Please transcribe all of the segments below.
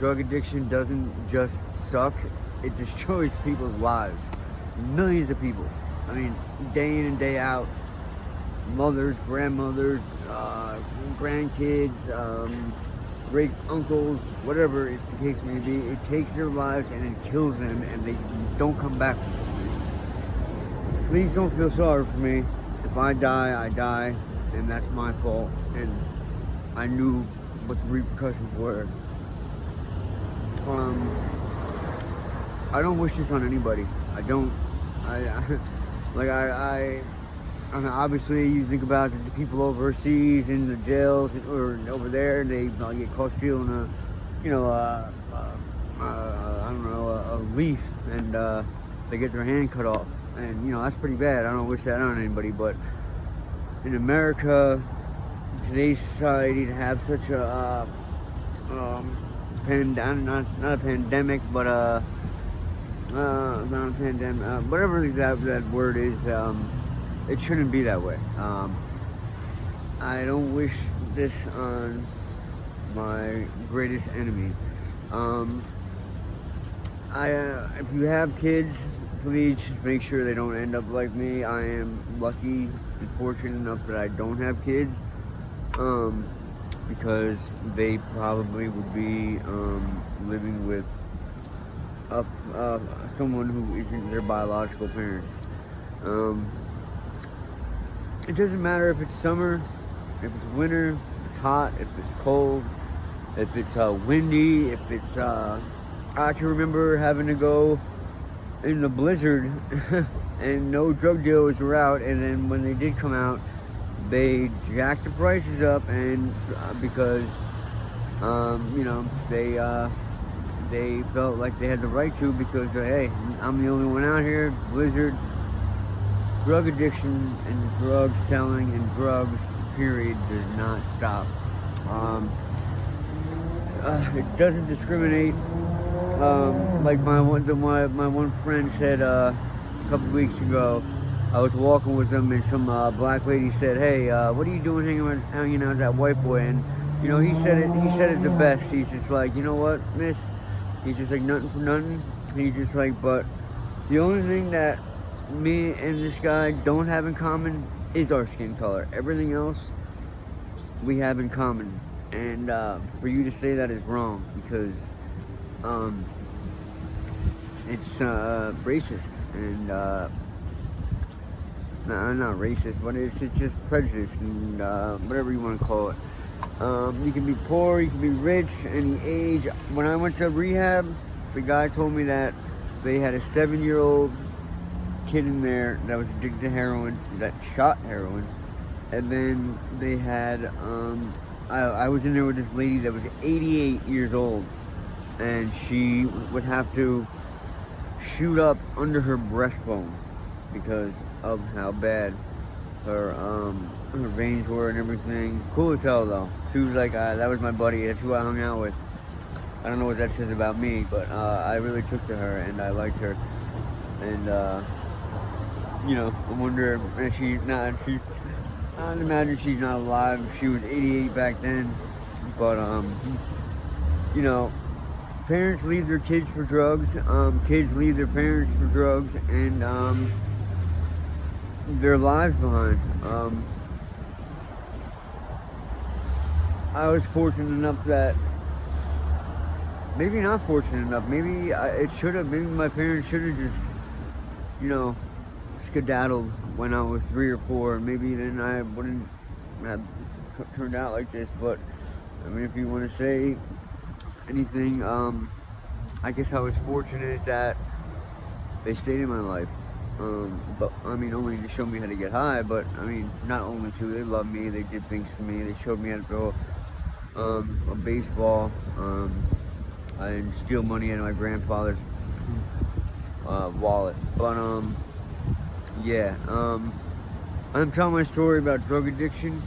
Drug addiction doesn't just suck, it destroys people's lives. Millions of people. I mean, day in and day out, mothers, grandmothers, grandkids, great uncles, whatever it the case may be, it takes their lives and it kills them and they don't come back. Please don't feel sorry for me. If I die, I die, and that's my fault. And I knew what the repercussions were. I don't wish this on anybody. I don't. I obviously you think about the people overseas in the jails or over there, they get caught stealing I don't know, a leaf, and they get their hand cut off, and that's pretty bad. I don't wish that on anybody, but in America, today's society, to have such a not a pandemic, but not a pandemic, whatever that word is, it shouldn't be that way. I don't wish this on my greatest enemy. If you have kids, please just make sure they don't end up like me. I am lucky and fortunate enough that I don't have kids, because they probably would be living with someone who isn't their biological parents. It doesn't matter if it's summer, if it's winter, if it's hot, if it's cold, if it's windy, if it's I can remember having to go in the blizzard and no drug dealers were out, and then when they did come out, they jacked the prices up, and because they felt like they had the right to, because hey, I'm the only one out here. Blizzard, drug addiction and drug selling and drugs, period, does not stop. It doesn't discriminate. Like my one friend said a couple weeks ago, I was walking with them and some black lady said, "Hey, what are you doing hanging out with that white boy?" And he said it the best. He's just like, "You know what, miss?" He's just like, "Nothing for nothing." He's just like, "But the only thing that me and this guy don't have in common is our skin color. Everything else we have in common." And for you to say that is wrong, because it's racist, and not racist, but it's just prejudice, and whatever you want to call it. You can be poor, you can be rich, any age. When I went to rehab, the guy told me that they had a 7-year-old kid in there that was addicted to heroin, that shot heroin, and then they had I was in there with this lady that was 88 years old, and she would have to shoot up under her breastbone because of how bad her veins were and everything. Cool as hell though. She was like, that was my buddy, that's who I hung out with. I don't know what that says about me, but I really took to her and I liked her. And I wonder, I'd imagine she's not alive. She was 88 back then. But parents leave their kids for drugs, kids leave their parents for drugs, and their lives behind. I was fortunate enough that, maybe not fortunate enough, maybe maybe my parents should have just, skedaddled when I was 3 or 4. Maybe then I wouldn't have turned out like this. But I mean, if you want to say anything, I guess I was fortunate that they stayed in my life. But I mean, only to show me how to get high. But I mean, not only to, they loved me, they did things for me, they showed me how to throw a baseball. I didn't steal money out of my grandfather's wallet. But I'm telling my story about drug addiction,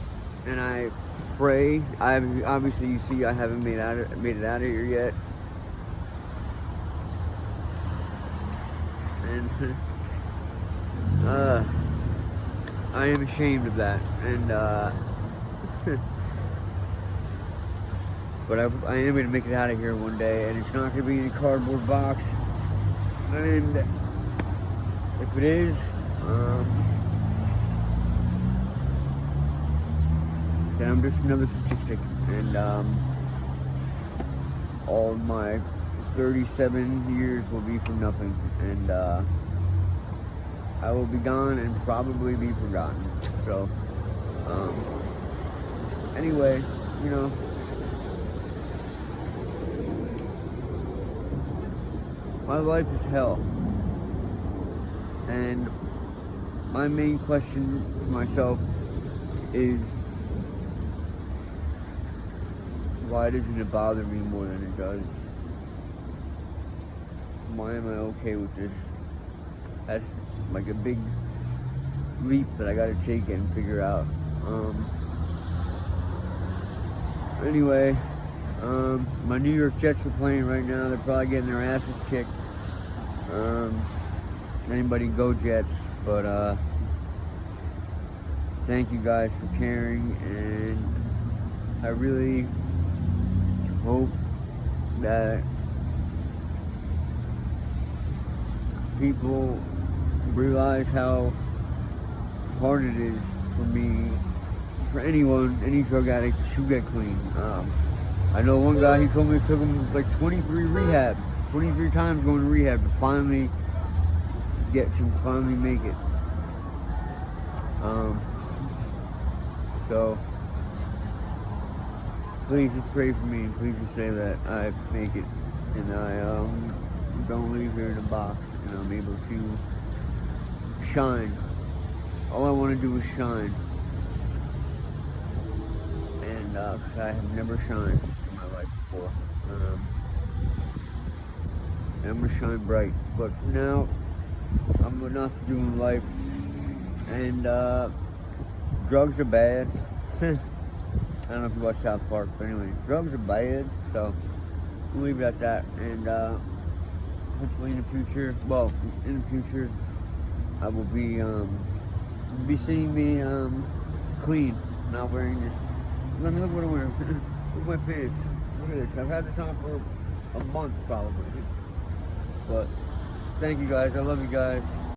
and I pray. Obviously, you see, I haven't made it out of here yet, and I am ashamed of that. And But I am going to make it out of here one day, and it's not going to be in a cardboard box. And if it is, then I'm just another statistic. And all of my 37 years will be for nothing. And I will be gone and probably be forgotten. So, anyway, you know, my life is hell. And my main question to myself is, why doesn't it bother me more than it does? Why am I okay with this? That's like a big leap that I gotta take and figure out. Anyway, my New York Jets are playing right now. They're probably getting their asses kicked. Anybody go Jets, but thank you guys for caring, and I really hope that people realize how hard it is for me, for anyone, any drug addict to get clean. I know one guy, he told me it took him like 23 rehabs, 23 times going to rehab to finally make it. So please just pray for me, and please just say that I make it, and I don't leave here in a box, and I'm able to shine. All I want to do is shine, and 'cause I have never shined in my life before, and I'm gonna shine bright. But for now, I'm got enough to do in life, and drugs are bad. I don't know if you watch South Park, but anyway, drugs are bad, so we'll leave it at that. And hopefully in the future, I will be seeing me clean, not wearing this. Let me look what I'm wearing. Look at my pants. Look at this. I've had this on for a month probably. But thank you guys. I love you guys.